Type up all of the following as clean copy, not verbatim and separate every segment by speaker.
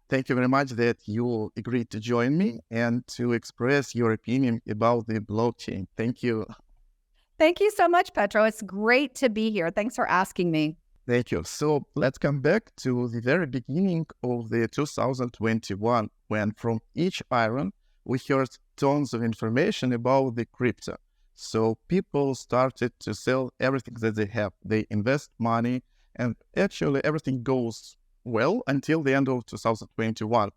Speaker 1: Thank you very much that you agreed to join me and to express your opinion about the blockchain. Thank you.
Speaker 2: Thank you so much, Petro. It's great to be here. Thanks for asking me.
Speaker 1: Thank you. So let's come back to the very beginning of the 2021, when from each iron, we heard tons of information about the crypto. So people started to sell everything that they have. They invest money, and actually everything goes well until the end of 2021.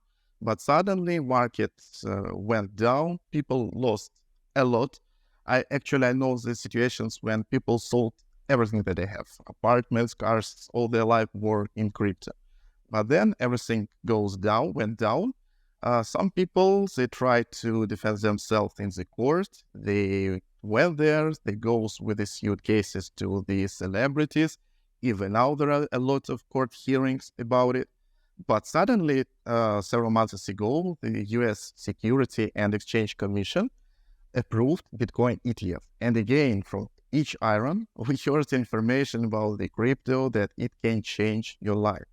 Speaker 1: But suddenly markets went down. People lost a lot. I know the situations when people sold everything that they have, apartments, cars, all their life were in crypto. But then everything went down. Some people, they try to defend themselves in the court. They went there, they go with the suit cases to the celebrities. Even now there are a lot of court hearings about it. But suddenly, several months ago, the US Security and Exchange Commission approved Bitcoin ETF. And again, from each iron, we heard information about the crypto that it can change your life.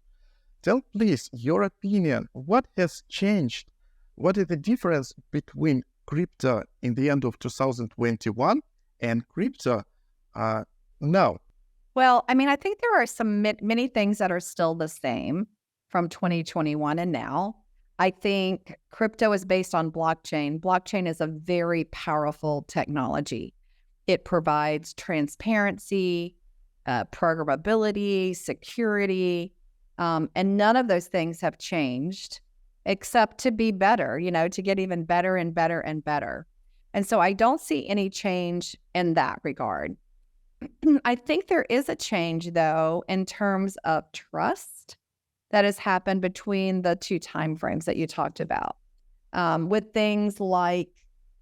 Speaker 1: Tell please your opinion. What has changed? What is the difference between crypto in the end of 2021 and crypto now?
Speaker 2: Well, I think there are many things that are still the same from 2021 and now. I think crypto is based on blockchain. Blockchain is a very powerful technology. It provides transparency, programmability, security, and none of those things have changed except to be better, to get even better and better and better. And so I don't see any change in that regard. I think there is a change, though, in terms of trust that has happened between the two timeframes that you talked about, with things like,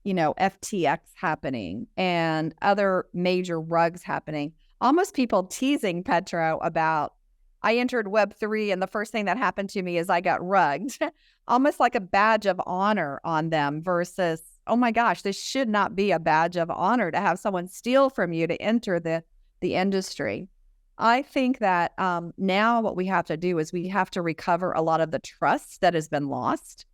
Speaker 2: FTX happening and other major rugs happening. Almost people teasing Petro about, I entered Web3 and the first thing that happened to me is I got rugged, almost like a badge of honor on them versus, oh my gosh, this should not be a badge of honor to have someone steal from you to enter the industry. I think that now what we have to do is we have to recover a lot of the trust that has been lost,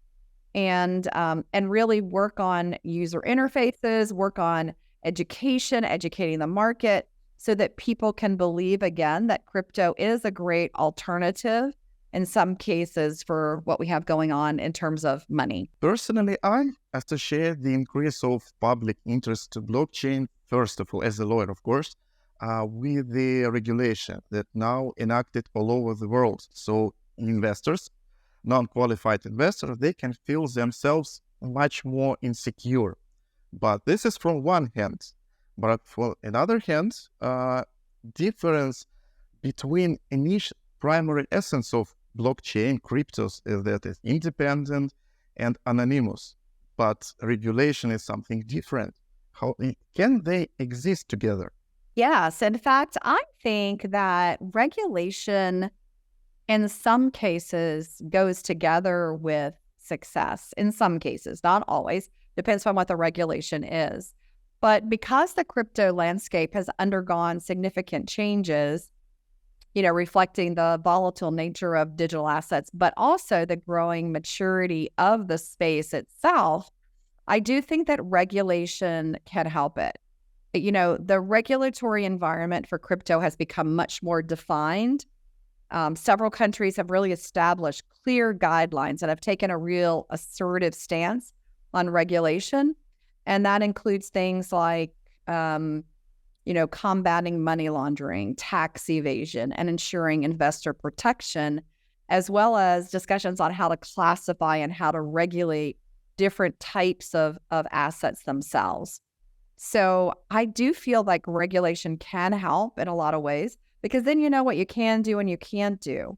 Speaker 2: and really work on user interfaces, work on educating the market so that people can believe again that crypto is a great alternative in some cases for what we have going on in terms of money.
Speaker 1: Personally, I associate the increase of public interest to blockchain, first of all, as a lawyer, of course, with the regulation that now enacted all over the world. So investors, non-qualified investors, they can feel themselves much more insecure. But this is from one hand. But for another hand, difference between initial primary essence of blockchain, cryptos, is that it's independent and anonymous. But regulation is something different. How can they exist together?
Speaker 2: Yes. In fact, I think that regulation in some cases goes together with success. In some cases, not always. Depends on what the regulation is. But because the crypto landscape has undergone significant changes, reflecting the volatile nature of digital assets, but also the growing maturity of the space itself, I do think that regulation can help it. The regulatory environment for crypto has become much more defined. Several countries have really established clear guidelines and have taken a real assertive stance on regulation. And that includes things like, combating money laundering, tax evasion, and ensuring investor protection, as well as discussions on how to classify and how to regulate different types of assets themselves. So I do feel like regulation can help in a lot of ways, because then you know what you can do and you can't do.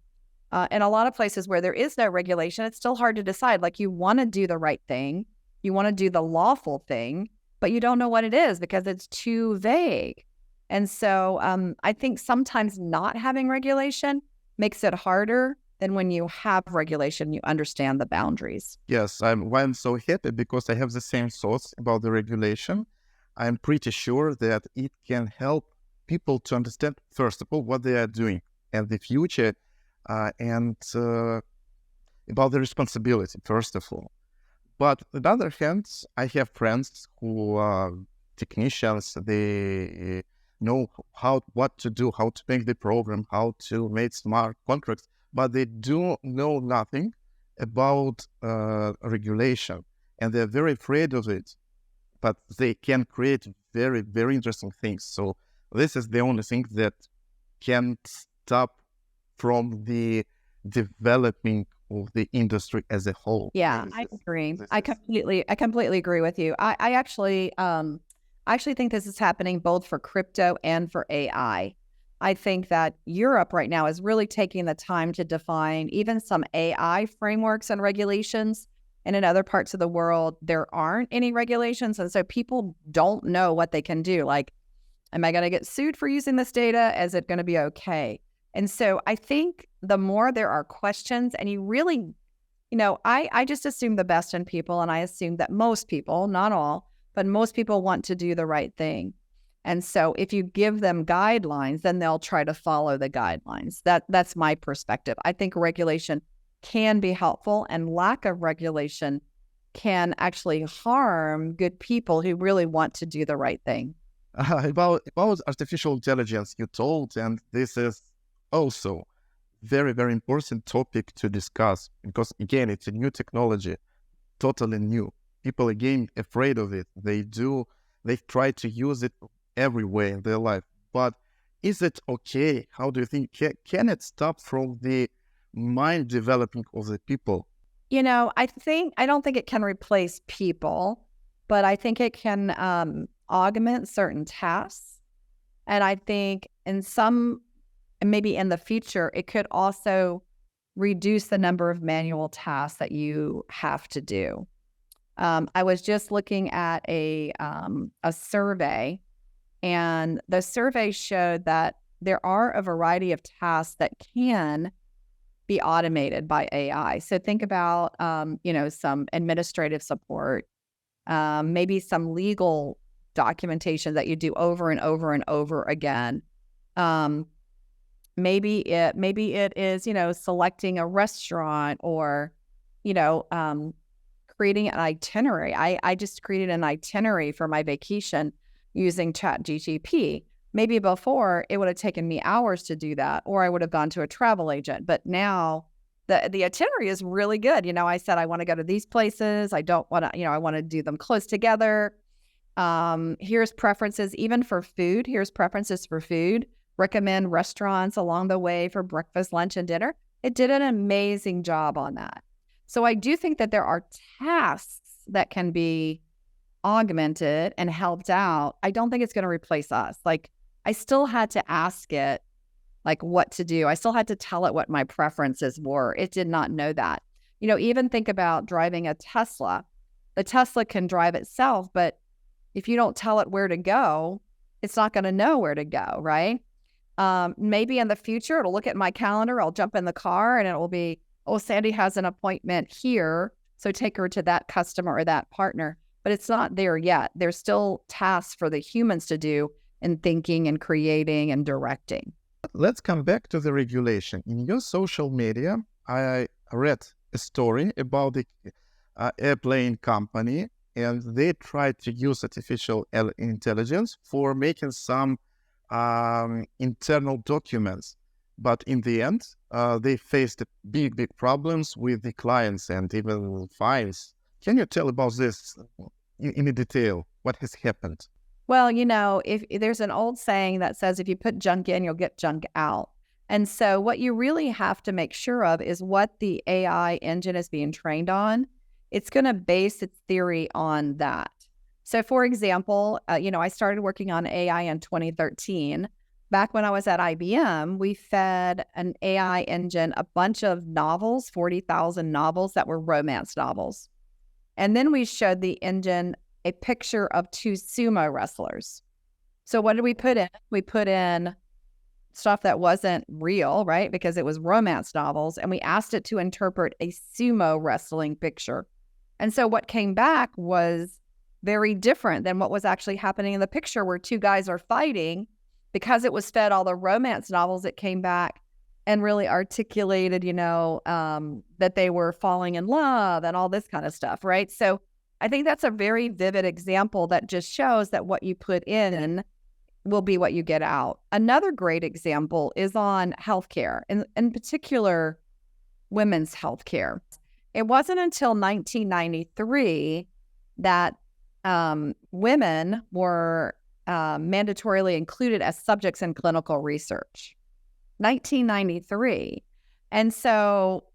Speaker 2: In a lot of places where there is no regulation, it's still hard to decide. Like, you want to do the right thing, you want to do the lawful thing, but you don't know what it is because it's too vague. And so I think sometimes not having regulation makes it harder than when you have regulation, you understand the boundaries.
Speaker 1: Yes, I'm so happy because I have the same thoughts about the regulation. I'm pretty sure that it can help people to understand, first of all, what they are doing and the future, and about the responsibility, first of all. But on the other hand, I have friends who are technicians. They know what to do, how to make the program, how to make smart contracts, but they do know nothing about regulation, and they're very afraid of it. But they can create very, very interesting things. So this is the only thing that can stop from the developing of the industry as a whole.
Speaker 2: Yeah, I agree. I completely agree with you. I actually think this is happening both for crypto and for AI. I think that Europe right now is really taking the time to define even some AI frameworks and regulations. And in other parts of the world, there aren't any regulations. And so people don't know what they can do. Like, am I going to get sued for using this data? Is it going to be okay? And so I think the more there are questions, and you really, I just assume the best in people. And I assume that most people, not all, but most people want to do the right thing. And so if you give them guidelines, then they'll try to follow the guidelines. That's my perspective. I think regulation can be helpful, and lack of regulation can actually harm good people who really want to do the right thing.
Speaker 1: About artificial intelligence, you told, and this is also very, very important topic to discuss, because again, it's a new technology, totally new. People again afraid of it. They try to use it everywhere in their life. But is it okay? How do you think can it stop from the mind developing of the people?
Speaker 2: I don't think it can replace people, but I think it can augment certain tasks. And I think maybe in the future, it could also reduce the number of manual tasks that you have to do. I was just looking at a survey, and the survey showed that there are a variety of tasks that can be automated by AI. So think about, some administrative support, maybe some legal documentation that you do over and over and over again. Maybe it is, selecting a restaurant, or, creating an itinerary. I just created an itinerary for my vacation using ChatGPT. Maybe before it would have taken me hours to do that, or I would have gone to a travel agent. But now the itinerary is really good. I said, I want to go to these places. I don't want to, I want to do them close together. Here's preferences, even for food. Here's preferences for food. Recommend restaurants along the way for breakfast, lunch, and dinner. It did an amazing job on that. So I do think that there are tasks that can be augmented and helped out. I don't think it's going to replace us. Like, I still had to ask it, like, what to do. I still had to tell it what my preferences were. It did not know that. Even think about driving a Tesla. The Tesla can drive itself, but if you don't tell it where to go, it's not going to know where to go, right? Maybe in the future, it'll look at my calendar. I'll jump in the car and it will be, oh, Sandy has an appointment here, so take her to that customer or that partner. But it's not there yet. There's still tasks for the humans to do in thinking and creating and directing.
Speaker 1: Let's come back to the regulation. In your social media, I read a story about the airplane company, and they tried to use artificial intelligence for making some internal documents. But in the end, they faced big problems with the clients and even fines. Can you tell about this in detail? What has happened?
Speaker 2: Well, if there's an old saying that says, if you put junk in, you'll get junk out. And so what you really have to make sure of is what the AI engine is being trained on. It's going to base its theory on that. So for example, I started working on AI in 2013. Back when I was at IBM, we fed an AI engine a bunch of novels, 40,000 novels that were romance novels. And then we showed the engine a picture of two sumo wrestlers. So what did we put in? We put in stuff that wasn't real, right? Because it was romance novels. And we asked it to interpret a sumo wrestling picture. And so what came back was very different than what was actually happening in the picture, where two guys are fighting. Because it was fed all the romance novels, it came back and really articulated, that they were falling in love and all this kind of stuff, right? So I think that's a very vivid example that just shows that what you put in will be what you get out. Another great example is on healthcare, and in particular, women's healthcare. It wasn't until 1993 that women were mandatorily included as subjects in clinical research. 1993. And so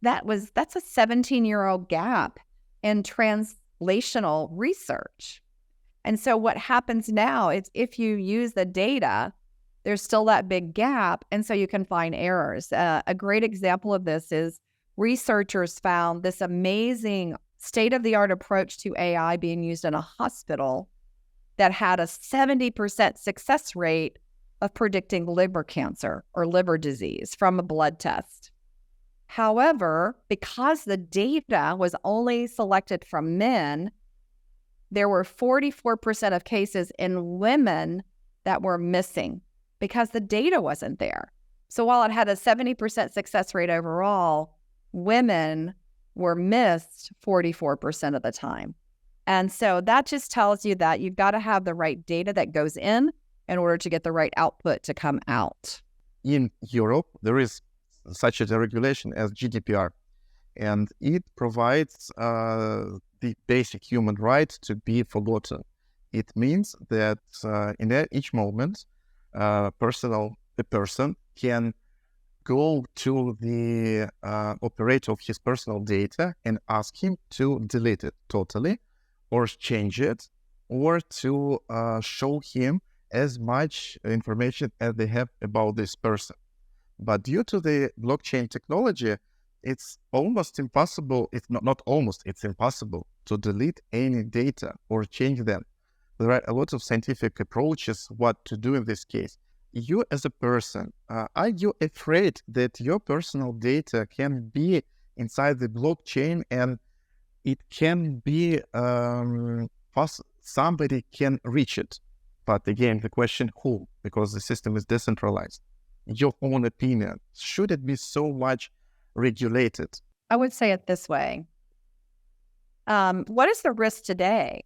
Speaker 2: that's a 17-year-old gap in translational research. And so what happens now is if you use the data, there's still that big gap, and so you can find errors. A great example of this is researchers found this amazing state-of-the-art approach to AI being used in a hospital that had a 70% success rate of predicting liver cancer or liver disease from a blood test. However, because the data was only selected from men, there were 44% of cases in women that were missing because the data wasn't there. So while it had a 70% success rate overall, women were missed 44% of the time. And so that just tells you that you've got to have the right data that goes in order to get the right output to come out.
Speaker 1: In Europe, there is such a regulation as GDPR, and it provides the basic human right to be forgotten. It means that in each moment, the person can go to the operator of his personal data and ask him to delete it totally, or change it, or to show him as much information as they have about this person. But due to the blockchain technology, it's almost impossible. It's not almost, it's impossible to delete any data or change them. There are a lot of scientific approaches what to do in this case. You as a person, are you afraid that your personal data can be inside the blockchain and it can be, somebody can reach it? But again, the question who, because the system is decentralized. Your own opinion, should it be so much regulated?
Speaker 2: I would say it this way. What is the risk today?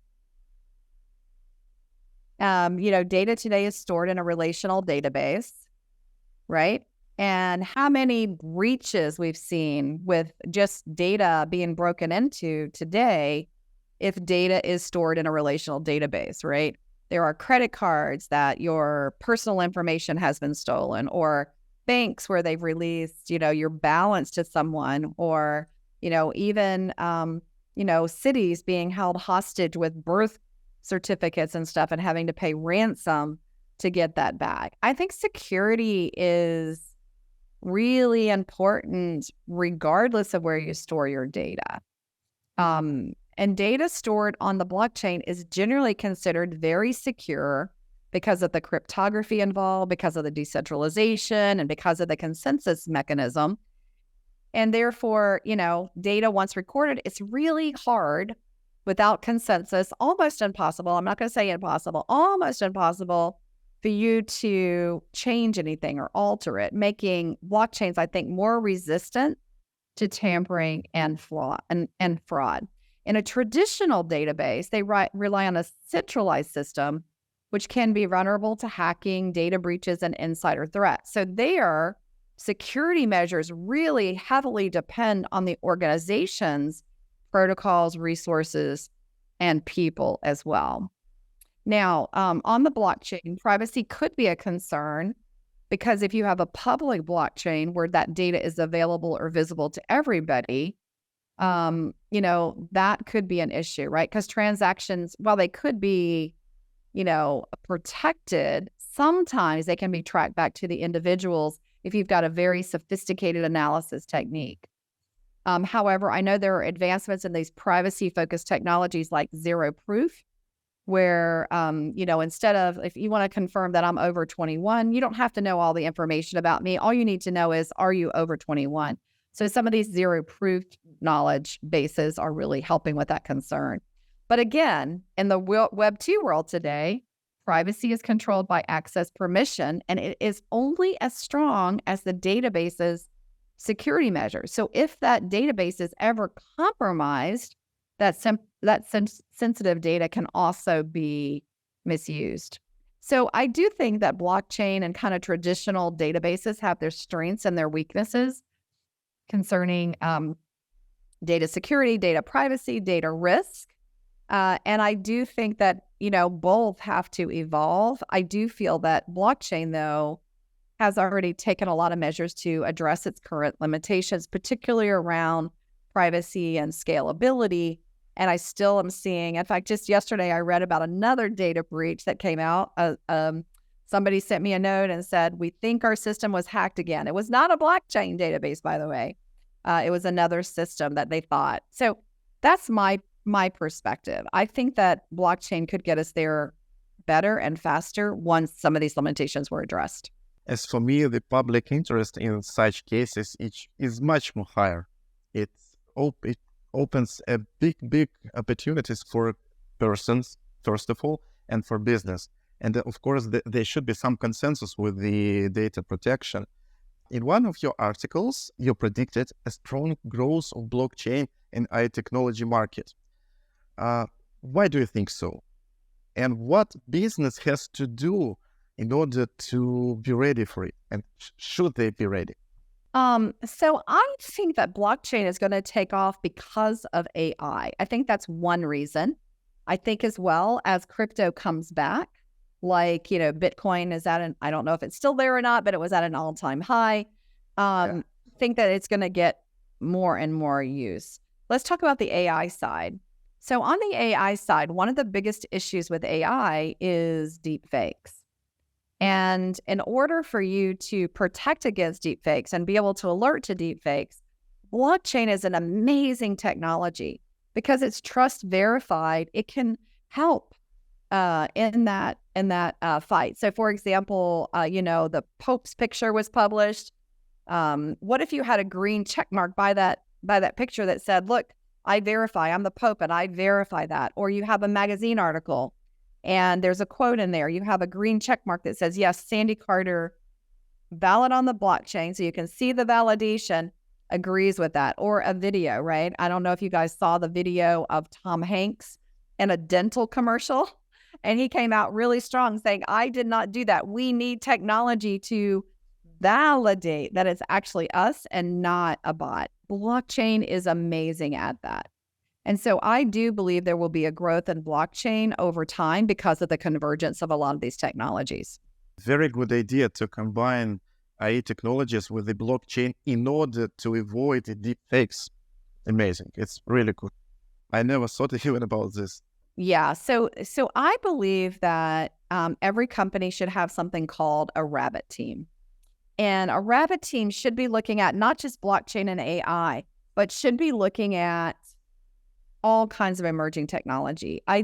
Speaker 2: Data today is stored in a relational database, right? And how many breaches we've seen with just data being broken into today if data is stored in a relational database, right? There are credit cards that your personal information has been stolen, or banks where they've released, your balance to someone, or, even, cities being held hostage with birth certificates and stuff and having to pay ransom to get that back. I think security is really important regardless of where you store your data. And data stored on the blockchain is generally considered very secure because of the cryptography involved, because of the decentralization, and because of the consensus mechanism. And therefore, data once recorded, it's really hard without consensus, almost impossible. I'm not going to say impossible, almost impossible for you to change anything or alter it, making blockchains, I think, more resistant to tampering and fraud. In a traditional database, they rely on a centralized system, which can be vulnerable to hacking, data breaches, and insider threats. So their security measures really heavily depend on the organization's protocols, resources, and people as well. Now, on the blockchain, privacy could be a concern because if you have a public blockchain where that data is available or visible to everybody, that could be an issue, right? Because transactions, while they could be, protected, sometimes they can be tracked back to the individuals if you've got a very sophisticated analysis technique. However, I know there are advancements in these privacy-focused technologies like zero proof, where, instead of, if you want to confirm that I'm over 21, you don't have to know all the information about me. All you need to know is, are you over 21? So some of these zero proof knowledge bases are really helping with that concern. But again, in the Web 2 world today, Privacy is controlled by access permission, and it is only as strong as the database's security measures. So if that database is ever compromised, that sensitive data can also be misused. So I do think that blockchain and kind of traditional databases have their strengths and their weaknesses concerning data security, data privacy, data risk. And I do think that, both have to evolve. I do feel that blockchain, though, has already taken a lot of measures to address its current limitations, particularly around privacy and scalability. And I still am seeing, in fact, just yesterday, I read about another data breach that came out. Somebody sent me a note and said, we think our system was hacked again. It was not a blockchain database, by the way. It was another system that they thought. So that's my perspective. I think that blockchain could get us there better and faster once some of these limitations were addressed.
Speaker 1: As for me, the public interest in such cases is much more higher. It opens a big opportunities for persons, first of all, and for business. And of course, there should be some consensus with the data protection. In one of your articles, you predicted a strong growth of blockchain in AI technology market. Why do you think so? And what business has to do in order to be ready for it? And should they be ready?
Speaker 2: So I think that blockchain is going to take off because of AI. I think that's one reason. I think as well as crypto comes back, like, Bitcoin is I don't know if it's still there or not, but it was at an all-time high. Think that it's going to get more and more use. Let's talk about the AI side. So on the AI side, one of the biggest issues with AI is deep fakes. And in order for you to protect against deepfakes and be able to alert to deepfakes, blockchain is an amazing technology because it's trust verified. It can help in that fight. So, for example, the Pope's picture was published. What if you had a green check mark by that picture that said, "Look, I verify. I'm the Pope, and I verify that." Or you have a magazine article, and there's a quote in there. You have a green check mark that says, yes, Sändy Kартер, valid on the blockchain. So you can see the validation agrees with that. Or a video, right? I don't know if you guys saw the video of Tom Hanks in a dental commercial. And he came out really strong saying, I did not do that. We need technology to validate that it's actually us and not a bot. Blockchain is amazing at that. And so I do believe there will be a growth in blockchain over time because of the convergence of a lot of these technologies.
Speaker 1: Very good idea to combine AI technologies with the blockchain in order to avoid the deep fakes. Amazing. It's really good. I never thought even about this.
Speaker 2: Yeah. So I believe that every company should have something called a rabbit team. And a rabbit team should be looking at not just blockchain and AI, but should be looking at all kinds of emerging technology. I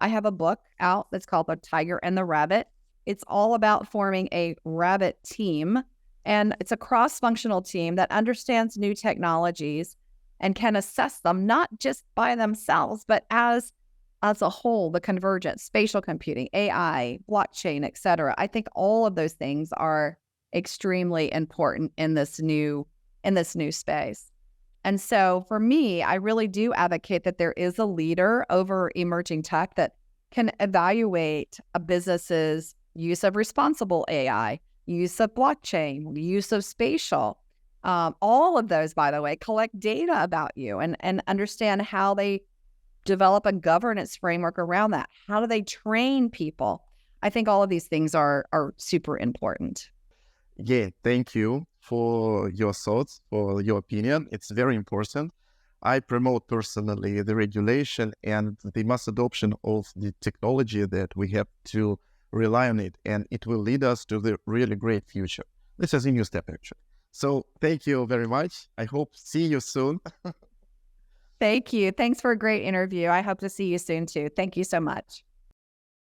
Speaker 2: have a book out that's called The Tiger and the Rabbit. It's all about forming a rabbit team, and it's a cross-functional team that understands new technologies and can assess them not just by themselves, but as a whole, the convergence, spatial computing, AI, blockchain, et cetera. I think all of those things are extremely important in this new space. And so for me, I really do advocate that there is a leader over emerging tech that can evaluate a business's use of responsible AI, use of blockchain, use of spatial. All of those, by the way, collect data about you and understand how they develop a governance framework around that. How do they train people? I think all of these things are super important.
Speaker 1: Yeah, thank you for your thoughts, for your opinion. It's very important. I promote personally the regulation and the mass adoption of the technology that we have to rely on it, and it will lead us to the really great future. This is a new step, actually. So thank you very much. I hope see you soon.
Speaker 2: Thank you. Thanks for a great interview. I hope to see you soon too. Thank you so much.